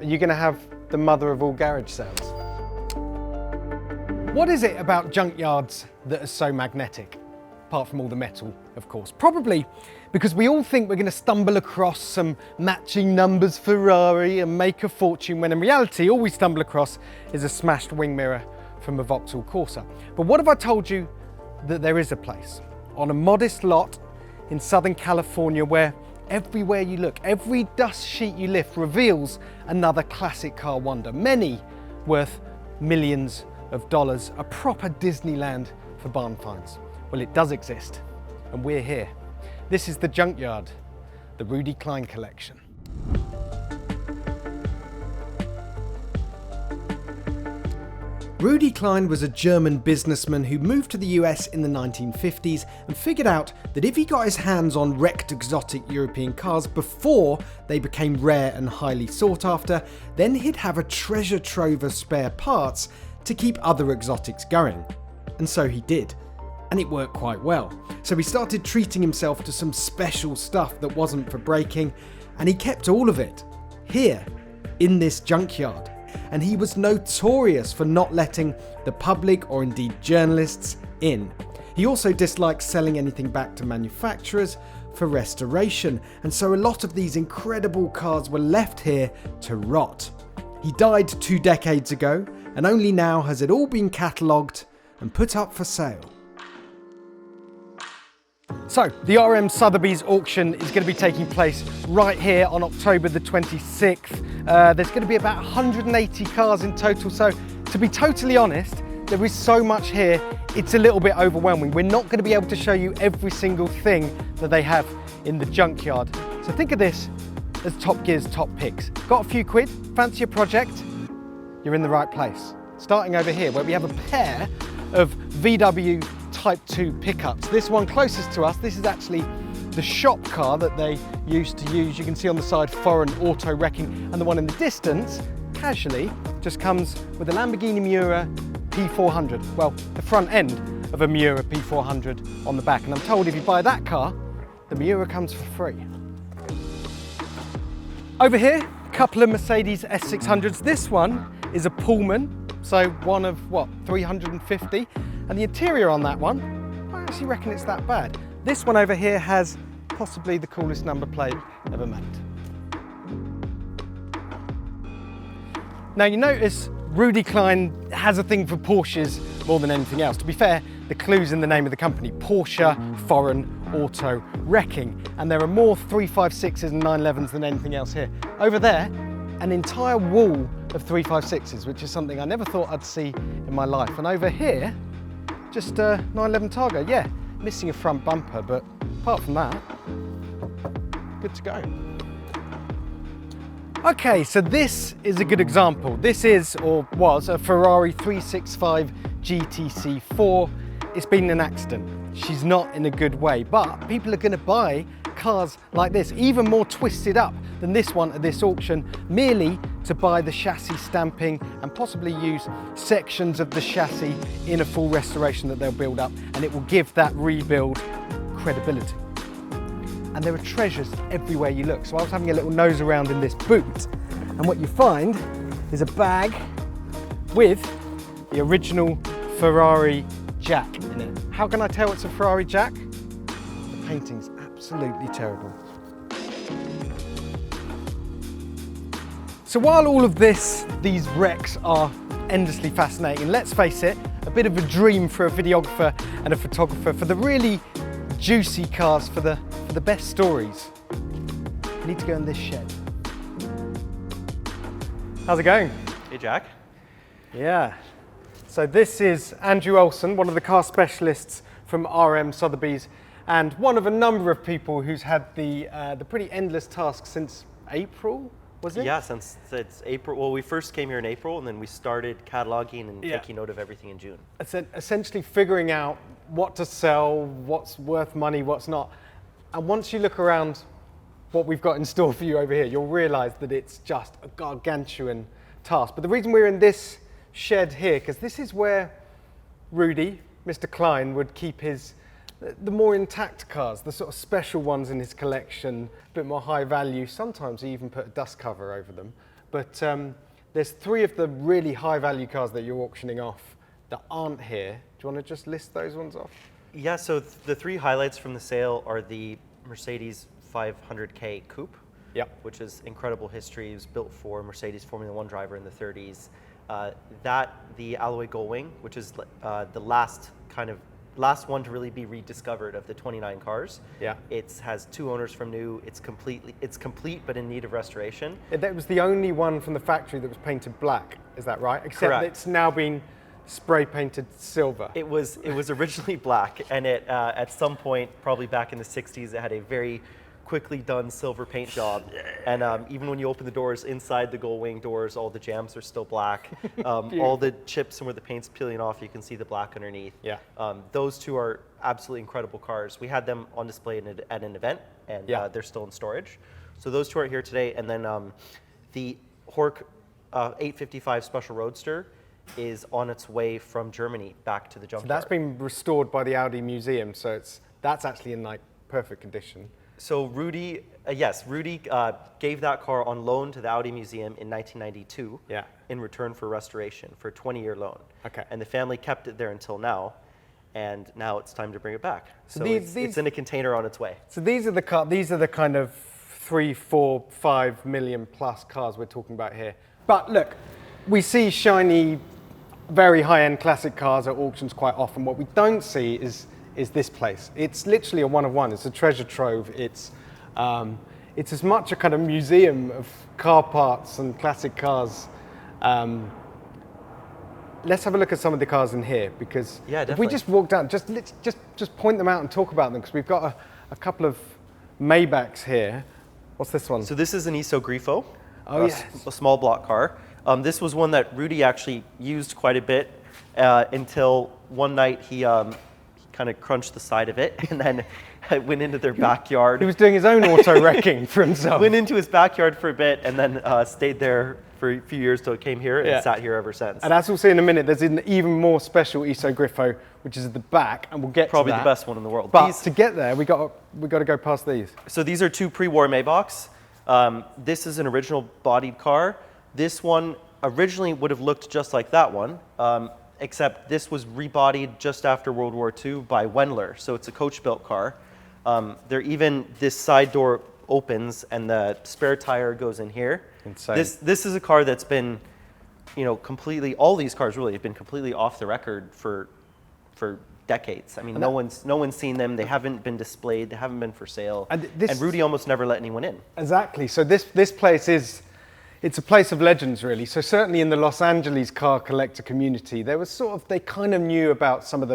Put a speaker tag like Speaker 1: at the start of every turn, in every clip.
Speaker 1: Are you going to have the mother of all garage sales? What is it about junkyards that are so magnetic? Apart from all the metal, of course. Probably because we all think we're going to stumble across some matching numbers Ferrari and make a fortune, when in reality all we stumble across is a smashed wing mirror from a Vauxhall Corsa. But what if I told you that there is a place on a modest lot in Southern California where everywhere you look, every dust sheet you lift reveals another classic car wonder, many worth millions of dollars, a proper Disneyland for barn finds? Well, it does exist, and we're here. This is the Junkyard, the Rudi Klein Collection. Rudi Klein was a German businessman who moved to the US in the 1950s and figured out that if he got his hands on wrecked exotic European cars before they became rare and highly sought after, then he'd have a treasure trove of spare parts to keep other exotics going. And so he did. And it worked quite well. So he started treating himself to some special stuff that wasn't for breaking, and he kept all of it here in this junkyard. And he was notorious for not letting the public or indeed journalists in. He also disliked selling anything back to manufacturers for restoration, and so a lot of these incredible cars were left here to rot. He died 2 decades ago, and only now has it all been catalogued and put up for sale. So, the RM Sotheby's auction is going to be taking place right here on October the 26th. There's going to be about 180 cars in total, so to be totally honest, there is so much here, it's a little bit overwhelming. We're not going to be able to show you every single thing that they have in the junkyard. So think of this as Top Gear's top picks. Got a few quid, fancy a project? You're in the right place. Starting over here, where we have a pair of VW Type 2 pickups. This one closest to us, this is actually the shop car that they used to use. You can see on the side foreign auto wrecking, and the one in the distance, casually, just comes with a Lamborghini Miura P400. Well, the front end of a Miura P400 on the back. And I'm told if you buy that car, the Miura comes for free. Over here, a couple of Mercedes S600s. This one is a Pullman, so one of, what, 350? And the interior on that one, I actually reckon it's that bad. This one over here has possibly the coolest number plate ever made. Now you notice Rudi Klein has a thing for Porsches more than anything else. To be fair, the clue's in the name of the company, Porsche Foreign Auto Wrecking. And there are more 356s and 911s than anything else here. Over there, an entire wall of 356s, which is something I never thought I'd see in my life. And over here, just a 911 Targa, yeah, missing a front bumper, but apart from that, good to go. Okay, so this is a good example. This is, or was, a Ferrari 365 GTC4. It's been an accident. She's not in a good way, but people are gonna buy cars like this, even more twisted up than this one at this auction, merely to buy the chassis stamping and possibly use sections of the chassis in a full restoration that they'll build up, and it will give that rebuild credibility. And there are treasures everywhere you look. So I was having a little nose around in this boot, and what you find is a bag with the original Ferrari jack in it. How can I tell it's a Ferrari jack? The painting's absolutely terrible. So while all of these wrecks are endlessly fascinating, let's face it, a bit of a dream for a videographer and a photographer, for the really juicy cars, for the best stories, you need to go in this shed. How's it going?
Speaker 2: Hey Jack.
Speaker 1: Yeah. So this is Andrew Olson, one of the car specialists from RM Sotheby's, and one of a number of people who's had the pretty endless task since April, was it?
Speaker 2: Yeah, since it's April. Well, we first came here in April, and then we started cataloging and taking note of everything in June.
Speaker 1: Essentially figuring out what to sell, what's worth money, what's not. And once you look around what we've got in store for you over here, you'll realize that it's just a gargantuan task. But the reason we're in this shed here, because this is where Rudi, Mr. Klein, would keep the more intact cars, the sort of special ones in his collection, a bit more high value. Sometimes he even put a dust cover over them. but there's 3 of the really high value cars that you're auctioning off that aren't here. Do you want to just list those ones off?
Speaker 2: Yeah, so the 3 highlights from the sale are the Mercedes 500K Coupe, which is incredible history. It was built for Mercedes Formula One driver in the 30s. The Alloy Gullwing, which is the last one to really be rediscovered of the 29 cars.
Speaker 1: Yeah.
Speaker 2: It has 2 owners from new. It's complete but in need of restoration.
Speaker 1: That was the only one from the factory that was painted black. Is that right? Except
Speaker 2: Correct.
Speaker 1: it's now been spray painted silver.
Speaker 2: It was originally black, and it at some point, probably back in the 60s, it had a very quickly done silver paint job. And even when you open the doors inside the Gullwing doors, all the jambs are still black. All the chips and where the paint's peeling off, you can see the black underneath.
Speaker 1: Yeah.
Speaker 2: Those 2 are absolutely incredible cars. We had them on display at an event, and they're still in storage. So those 2 are here today. And then the Horch 855 Special Roadster is on its way from Germany back to the Junkyard.
Speaker 1: So that's been restored by the Audi Museum, so that's actually in like perfect condition.
Speaker 2: So Rudi gave that car on loan to the Audi Museum in 1992 in return for restoration for a 20-year loan.
Speaker 1: Okay.
Speaker 2: And the family kept it there until now, and now it's time to bring it back. So it's in a container on its way.
Speaker 1: So these are the kind of 3, 4, 5 million plus cars we're talking about here. But look, we see shiny, very high-end classic cars at auctions quite often. What we don't see is this place. It's literally a one of one. It's a treasure trove. It's as much a kind of museum of car parts and classic cars. Let's have a look at some of the cars in here, because if we just walk down, just point them out and talk about them, because we've got a couple of Maybachs here. What's this one?
Speaker 2: So this is an Iso Grifo,
Speaker 1: yes.
Speaker 2: A small block car. This was one that Rudi actually used quite a bit until one night he kind of crunched the side of it, and then went into their backyard.
Speaker 1: He was doing his own auto wrecking for himself.
Speaker 2: Went into his backyard for a bit, and then stayed there for a few years till it came here, and sat here ever since.
Speaker 1: And as we'll see in a minute, there's an even more special Iso Grifo, which is at the back, and we'll get
Speaker 2: probably
Speaker 1: to that.
Speaker 2: The best one in the world.
Speaker 1: But to get there, we got to go past these.
Speaker 2: So these are 2 pre-war Maybachs. This is an original bodied car. This one originally would have looked just like that one, except this was rebodied just after World War II by Wendler, so it's a coach-built car. This side door opens and the spare tire goes in here.
Speaker 1: Insane.
Speaker 2: This is a car that's been, completely. All these cars really have been completely off the record for decades. I mean, no one's seen them. They haven't been displayed. They haven't been for sale. And Rudi almost never let anyone in. Exactly.
Speaker 1: So this place it's a place of legends, really. So certainly in the Los Angeles car collector community, there was they kind of knew about some of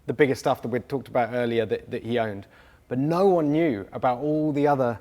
Speaker 1: the bigger stuff that we'd talked about earlier that he owned, but no one knew about all the other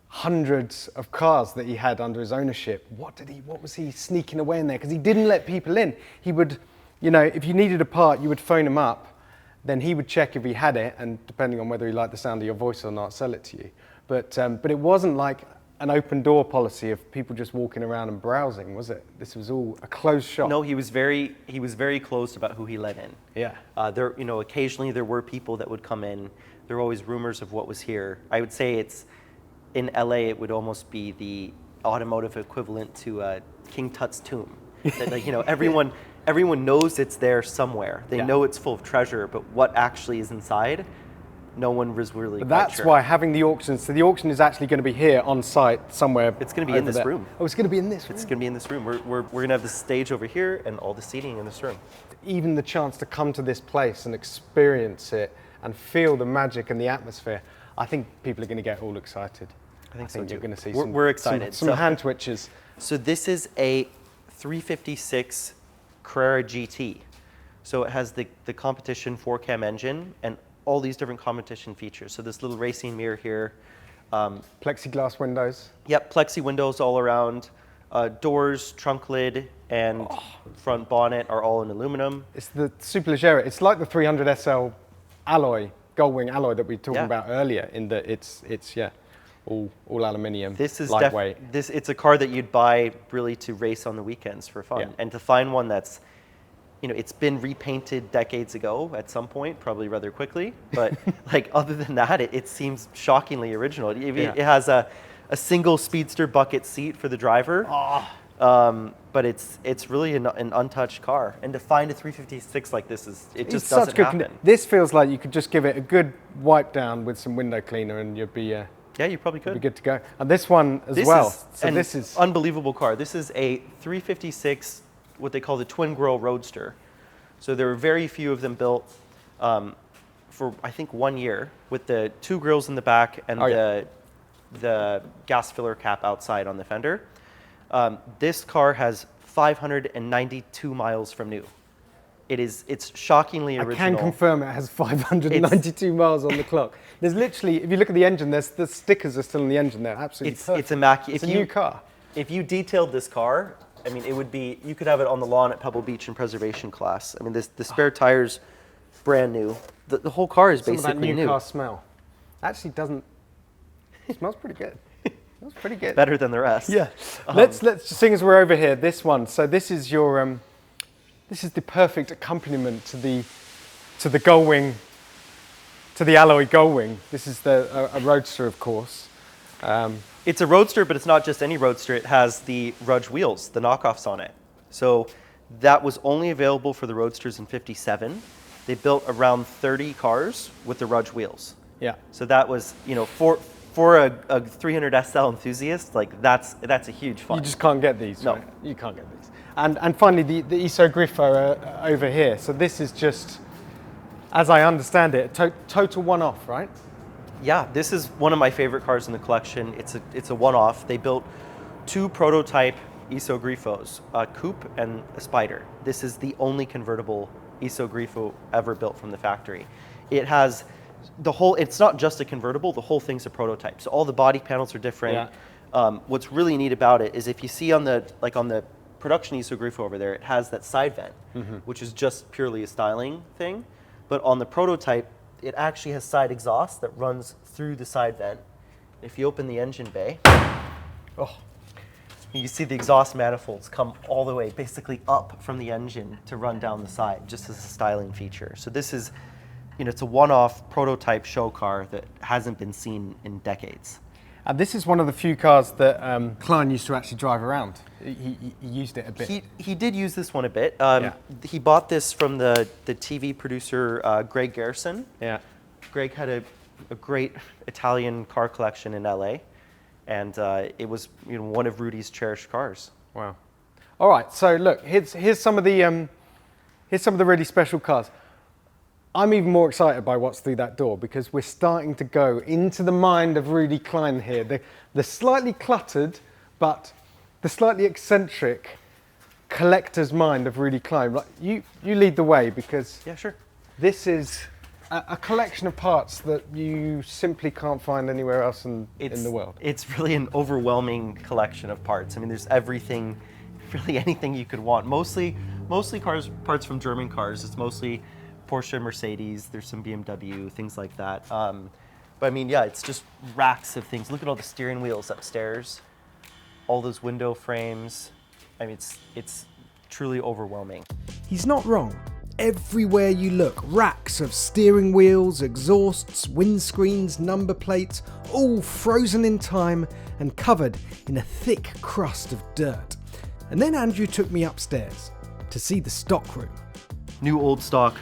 Speaker 1: hundreds of cars that he had under his ownership. What was he sneaking away in there? Because he didn't let people in. He would, if you needed a part, you would phone him up, then he would check if he had it, and depending on whether he liked the sound of your voice or not, sell it to you. But it wasn't like an open door policy of people just walking around and browsing, was it? This was all a closed shop.
Speaker 2: No, he was very closed about who he let in.
Speaker 1: Yeah.
Speaker 2: Occasionally there were people that would come in. There were always rumors of what was here. I would say in LA, it would almost be the automotive equivalent to King Tut's tomb. That, everyone knows it's there somewhere. They know it's full of treasure, but what actually is inside, no one was really quite
Speaker 1: That's
Speaker 2: sure.
Speaker 1: why having the auction, so the auction is actually going to be here on site somewhere.
Speaker 2: It's going to be in this room.
Speaker 1: Oh, it's going to be in this room?
Speaker 2: It's going to be in this room. We're going to have the stage over here and all the seating in this room.
Speaker 1: Even the chance to come to this place and experience it and feel the magic and the atmosphere, I think people are going to get all excited.
Speaker 2: I think so too.
Speaker 1: You're going to see
Speaker 2: we're excited.
Speaker 1: Some hand twitches.
Speaker 2: So this is a 356 Carrera GT. So it has the competition 4-cam engine and all these different competition features. So this little racing mirror here.
Speaker 1: Plexiglass windows.
Speaker 2: Yep, plexi windows all around. Doors, trunk lid, and front bonnet are all in aluminum.
Speaker 1: It's the Superleggera. It's like the 300 SL Alloy Gullwing alloy that we were talking about earlier. In that it's all aluminium.
Speaker 2: This is
Speaker 1: lightweight.
Speaker 2: It's a car that you'd buy really to race on the weekends for fun, and to find one that's, it's been repainted decades ago at some point, probably rather quickly. But other than that, it seems shockingly original. It has a single speedster bucket seat for the driver. But it's really an untouched car, and to find a 356 like this it just
Speaker 1: It's
Speaker 2: doesn't
Speaker 1: such good
Speaker 2: happen.
Speaker 1: This feels like you could just give it a good wipe down with some window cleaner, and you'd be
Speaker 2: Yeah, you probably could.
Speaker 1: be good to go. And this one as well. So this is
Speaker 2: unbelievable car. This is a 356, what they call the Twin-Grille Roadster. So there were very few of them built for I think 1 year, with the 2 grills in the back and the gas filler cap outside on the fender. This car has 592 miles from new. It's shockingly original.
Speaker 1: I can confirm it has 592 miles on the clock. There's literally, if you look at the engine, the stickers are still on the engine there. Absolutely perfect.
Speaker 2: It's immaculate.
Speaker 1: It's a new car.
Speaker 2: If you detailed this car, I mean, it would be, you could have it on the lawn at Pebble Beach in preservation class. I mean, the spare tires, brand new. The whole car is basically
Speaker 1: Some of that new
Speaker 2: new.
Speaker 1: car smell. Actually doesn't, it smells pretty good. Smells pretty good.
Speaker 2: Better than the rest.
Speaker 1: Yeah. Let's seeing as we're over here, this one. So this is your, this is the perfect accompaniment to the Gullwing, to the Alloy Gullwing. This is a Roadster, of course.
Speaker 2: It's a Roadster, but it's not just any Roadster. It has the Rudge wheels, the knockoffs on it. So that was only available for the Roadsters in '57. They built around 30 cars with the Rudge wheels.
Speaker 1: Yeah.
Speaker 2: So that was, you know, for a 300 SL enthusiast, like that's a huge find.
Speaker 1: You just can't get these,
Speaker 2: No.
Speaker 1: right? You can't get these. And finally, the ISO Griffo over here. So this is just, as I understand it, total one-off, right?
Speaker 2: Yeah, this is one of my favorite cars in the collection. It's a one-off. They built 2 prototype ISO Grifos, a Coupe and a Spider. This is the only convertible ISO Grifo ever built from the factory. It has the whole, it's not just a convertible, the whole thing's a prototype. So all the body panels are different. Yeah. What's really neat about it is if you see on the production ISO Grifo over there, it has that side vent, which is just purely a styling thing. But on the prototype, it actually has side exhaust that runs through the side vent. If you open the engine bay, you see the exhaust manifolds come all the way, basically up from the engine to run down the side, just as a styling feature. So this is, you know, it's a one-off prototype show car that hasn't been seen in decades.
Speaker 1: And this is one of the few cars that Klein used to actually drive around. He used it a bit.
Speaker 2: He did use this one a bit.
Speaker 1: Yeah.
Speaker 2: He bought this from the TV producer Greg Garrison.
Speaker 1: Yeah.
Speaker 2: Greg had a great Italian car collection in LA, and it was, you know, one of Rudi's cherished cars.
Speaker 1: Wow. All right. So look, here's some of the really special cars. I'm even more excited by what's through that door because we're starting to go into the mind of Rudi Klein here. The slightly cluttered, but the slightly eccentric collector's mind of Rudi Klein. You lead the way because
Speaker 2: yeah, sure.
Speaker 1: This is a collection of parts that you simply can't find anywhere else in the world.
Speaker 2: It's really an overwhelming collection of parts. I mean, there's everything, really anything you could want. Mostly parts from German cars. It's mostly Porsche, Mercedes, there's some BMW, things like that. But I mean, yeah, it's just racks of things. Look at all the steering wheels upstairs, all those window frames. I mean, it's truly overwhelming.
Speaker 3: He's not wrong. Everywhere you look, racks of steering wheels, exhausts, windscreens, number plates, all frozen in time and covered in a thick crust of dirt. And then Andrew took me upstairs to see the stock room.
Speaker 2: New old stock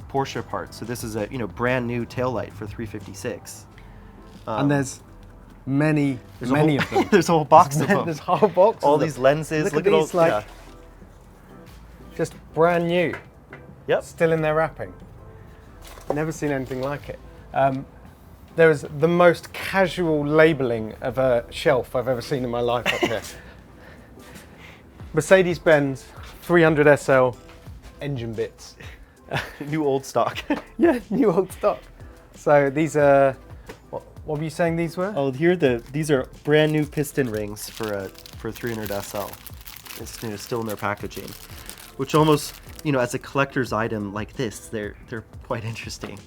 Speaker 2: Porsche parts. So this is a brand new taillight for 356.
Speaker 1: And there's many of them.
Speaker 2: There's a whole box of them.
Speaker 1: There's a whole box.
Speaker 2: All these lenses.
Speaker 1: Look at these, like, just brand new.
Speaker 2: Yep.
Speaker 1: Still in their wrapping. Never seen anything like it. There is the most casual labelling of a shelf I've ever seen in my life up here. Mercedes-Benz 300 SL engine bits.
Speaker 2: New old stock.
Speaker 1: Yeah, new old stock. So these are, what were you saying these were?
Speaker 2: Oh, these are brand new piston rings for 300 SL. It's still in their packaging, which almost, as a collector's item like this, they're quite interesting.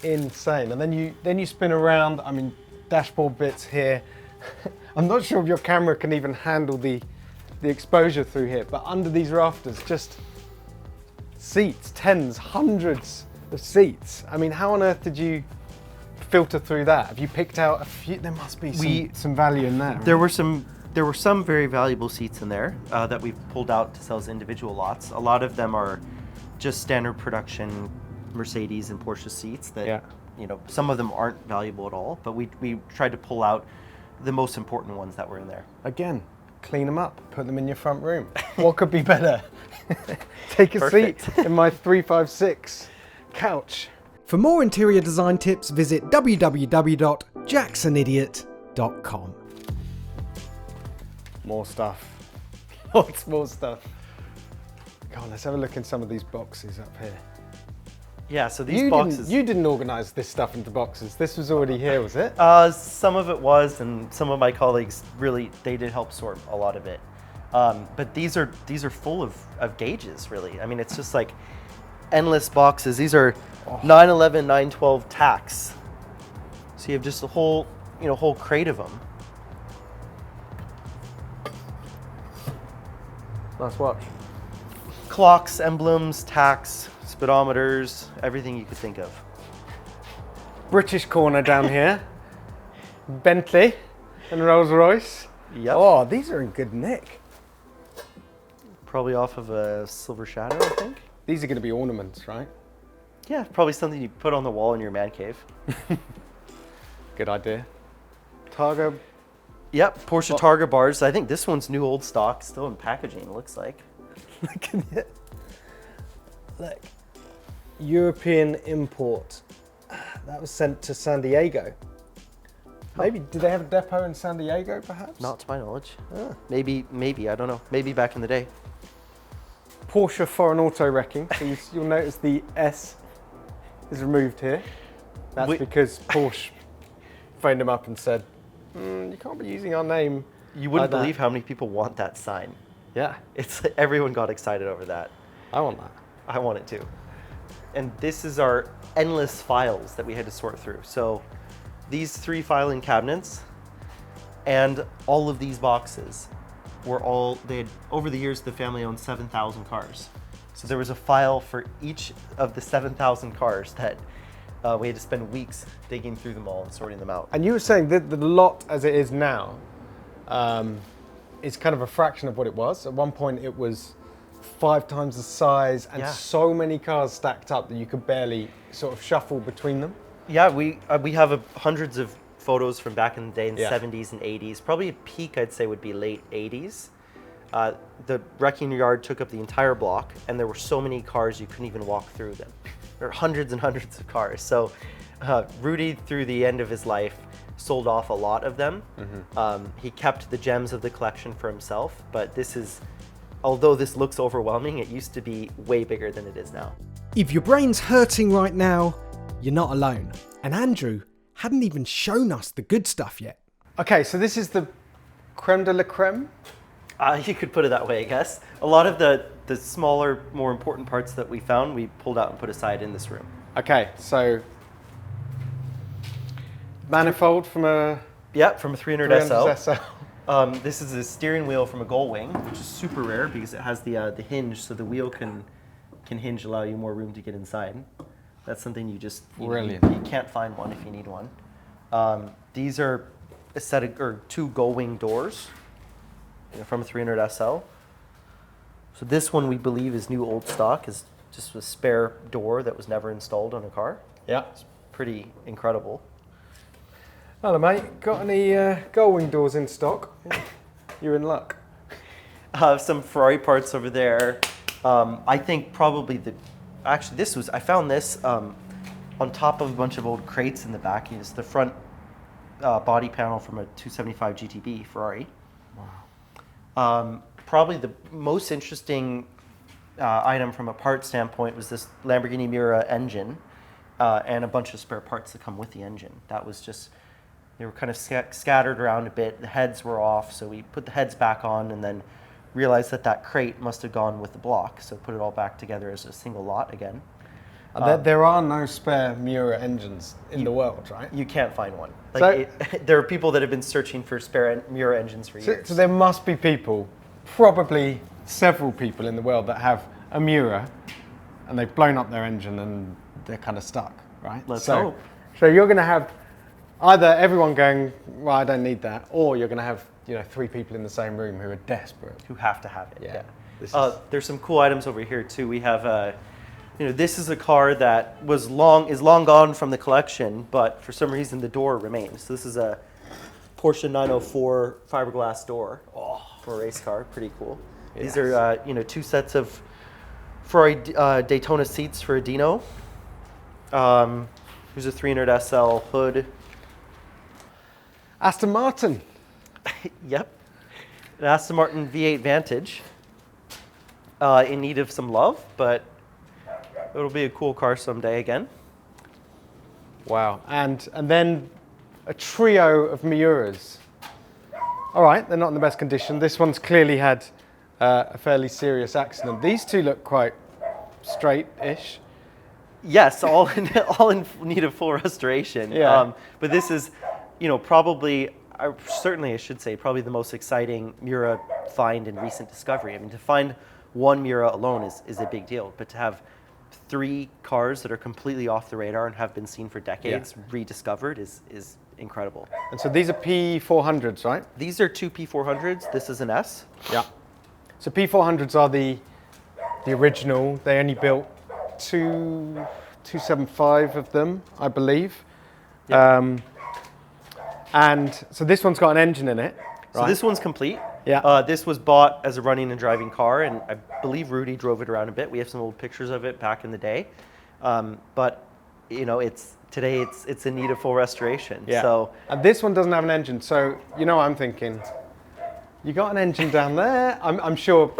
Speaker 1: Insane. And then you spin around. I mean, dashboard bits here. I'm not sure if your camera can even handle the exposure through here, but under these rafters, just seats, tens, hundreds of seats. I mean, how on earth did you filter through that? Have you picked out a few? There must be some value in there.
Speaker 2: There were some very valuable seats in there that we've pulled out to sell as individual lots. A lot of them are just standard production Mercedes and Porsche seats that, you know, some of them aren't valuable at all, but we tried to pull out the most important ones that were in there.
Speaker 1: Again, clean them up, put them in your front room. What could be better? Take a
Speaker 2: Perfect.
Speaker 1: seat in my 356 couch.
Speaker 3: For more interior design tips, visit www.jacksonidiot.com.
Speaker 1: More stuff. Lots more stuff. Come on, let's have a look in some of these boxes up here.
Speaker 2: Yeah, so these boxes...
Speaker 1: You didn't organise this stuff into boxes. This was already here, was it?
Speaker 2: Some of it was, and some of my colleagues really, they did help sort a lot of it. But these are full of gauges, really. I mean, it's just like endless boxes. These are 911, 912 tacks. So you have just a whole crate of them.
Speaker 1: Nice watch.
Speaker 2: Clocks, emblems, tacks, speedometers, everything you could think of.
Speaker 1: British corner down here. Bentley and Rolls Royce.
Speaker 2: Yep.
Speaker 1: Oh, these are in good nick.
Speaker 2: Probably off of a Silver Shadow, I think.
Speaker 1: These are going to be ornaments, right?
Speaker 2: Yeah, probably something you put on the wall in your man cave.
Speaker 1: Good idea. Targa.
Speaker 2: Yep, Porsche Targa bars. I think this one's new old stock, still in packaging, it looks like.
Speaker 1: Look at it. Look. European import. That was sent to San Diego. Maybe, did they have a depot in San Diego, perhaps?
Speaker 2: Not to my knowledge. Maybe, I don't know. Maybe back in the day.
Speaker 1: Porsche foreign auto wrecking. So you'll notice the S is removed here. That's because Porsche phoned them up and said, you can't be using our name.
Speaker 2: You wouldn't
Speaker 1: like
Speaker 2: believe how many people want that sign.
Speaker 1: Yeah.
Speaker 2: It's everyone got excited over that.
Speaker 1: I want that.
Speaker 2: I want it too. And this is our endless files that we had to sort through. So these 3 filing cabinets and all of these boxes were over the years, the family owned 7,000 cars. So there was a file for each of the 7,000 cars that we had to spend weeks digging through them all and sorting them out.
Speaker 1: And you were saying that the lot as it is now is kind of a fraction of what it was. At one point it was 5 times the size and so many cars stacked up that you could barely sort of shuffle between them.
Speaker 2: Yeah, we have hundreds of photos from back in the day in the 70s and 80s. Probably a peak, I'd say, would be late 80s. The wrecking yard took up the entire block, and there were so many cars you couldn't even walk through them. There were hundreds and hundreds of cars. So Rudi, through the end of his life, sold off a lot of them. He kept the gems of the collection for himself, but although this looks overwhelming, it used to be way bigger than it is now.
Speaker 3: If your brain's hurting right now, you're not alone. And Andrew hadn't even shown us the good stuff yet.
Speaker 1: Okay, so this is the Crème De La Crème?
Speaker 2: You could put it that way, I guess. A lot of the smaller, more important parts that we found, we pulled out and put aside in this room.
Speaker 1: Okay, so manifold from a...
Speaker 2: Yeah, from a 300 SL.
Speaker 1: SL.
Speaker 2: This is a steering wheel from a Gullwing, which is super rare because it has the hinge, so the wheel can hinge, allow you more room to get inside. That's something you can't find one if you need one. These are a set of 2 Gullwing doors from a 300 SL. So this one we believe is new old stock, is just a spare door that was never installed on a car.
Speaker 1: Yeah.
Speaker 2: It's pretty incredible.
Speaker 1: Hello mate, got any Gullwing doors in stock? You're in luck.
Speaker 2: Some Ferrari parts over there. I think probably I found this on top of a bunch of old crates in the back. It's the front body panel from a 275 GTB Ferrari. Wow. Probably the most interesting item from a part standpoint was this Lamborghini Miura engine and a bunch of spare parts that come with the engine. That was just, they were kind of scattered around a bit. The heads were off, so we put the heads back on and then realized that crate must have gone with the block, so put it all back together as a single lot again.
Speaker 1: There are no spare Miura engines in the world, right?
Speaker 2: You can't find one. There are people that have been searching for spare Miura engines for years.
Speaker 1: So there must be people, probably several people in the world that have a Miura and they've blown up their engine and they're kind of stuck, right?
Speaker 2: Let's hope.
Speaker 1: So you're going to have Either everyone going, well, I don't need that, or you're going to have 3 people in the same room who are desperate.
Speaker 2: Who have to have it.
Speaker 1: Yeah.
Speaker 2: There's some cool items over here too. We have, this is a car that is long gone from the collection, but for some reason the door remains. So this is a Porsche 904 fiberglass door for a race car. Pretty cool. Yes. These are 2 sets of Ferrari Daytona seats for a Dino. Here's a 300 SL hood.
Speaker 1: Aston Martin.
Speaker 2: Yep. An Aston Martin V8 Vantage. In need of some love, but it'll be a cool car someday again.
Speaker 1: Wow. And then a trio of Miuras. All right, they're not in the best condition. This one's clearly had a fairly serious accident. These two look quite straight-ish.
Speaker 2: Yes, all in need of full restoration.
Speaker 1: Yeah.
Speaker 2: But this is, probably, I should say, probably the most exciting Miura find in recent discovery. I mean, to find one Miura alone is a big deal, but to have 3 cars that are completely off the radar and have been seen for decades rediscovered is incredible.
Speaker 1: And so these are P400s, right?
Speaker 2: These are 2 P400s. This is an S.
Speaker 1: Yeah. So P400s are the original. They only built 275 of them, I believe.
Speaker 2: Yep.
Speaker 1: And so this one's got an engine in it.
Speaker 2: So
Speaker 1: right?
Speaker 2: this one's complete.
Speaker 1: Yeah.
Speaker 2: This was bought as a running and driving car, and I believe Rudi drove it around a bit. We have some old pictures of it back in the day. But today it's in need of full restoration.
Speaker 1: Yeah.
Speaker 2: So
Speaker 1: and this one doesn't have an engine. So I'm thinking, you got an engine down there. I'm sure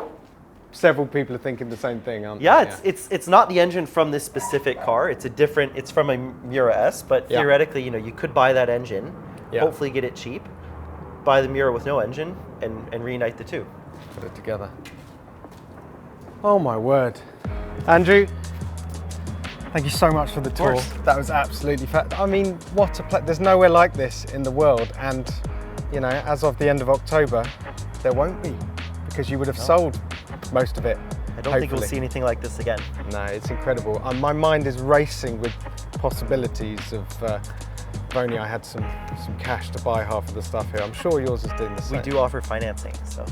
Speaker 1: several people are thinking the same thing, aren't
Speaker 2: they? It's not the engine from this specific car. It's from a Miura S, but theoretically, you could buy that engine, hopefully get it cheap, buy the Miura with no engine, and reunite the two.
Speaker 1: Put it together. Oh my word. Andrew, thank you so much for the tour. That was absolutely I mean, what a there's nowhere like this in the world, and as of the end of October, there won't be, because you would have sold most of it.
Speaker 2: I don't think we'll see anything like this again.
Speaker 1: No, it's incredible. My mind is racing with possibilities of if only I had some cash to buy half of the stuff here. I'm sure yours is doing the same.
Speaker 2: We do offer financing, so.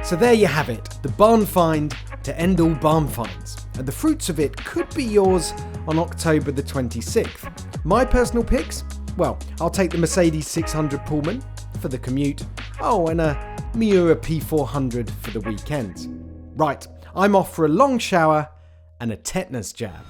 Speaker 3: So there you have it, the barn find to end all barn finds. And the fruits of it could be yours on October the 26th. My personal picks? Well, I'll take the Mercedes 600 Pullman for the commute. Oh, and a Miura P400 for the weekend. Right, I'm off for a long shower and a tetanus jab.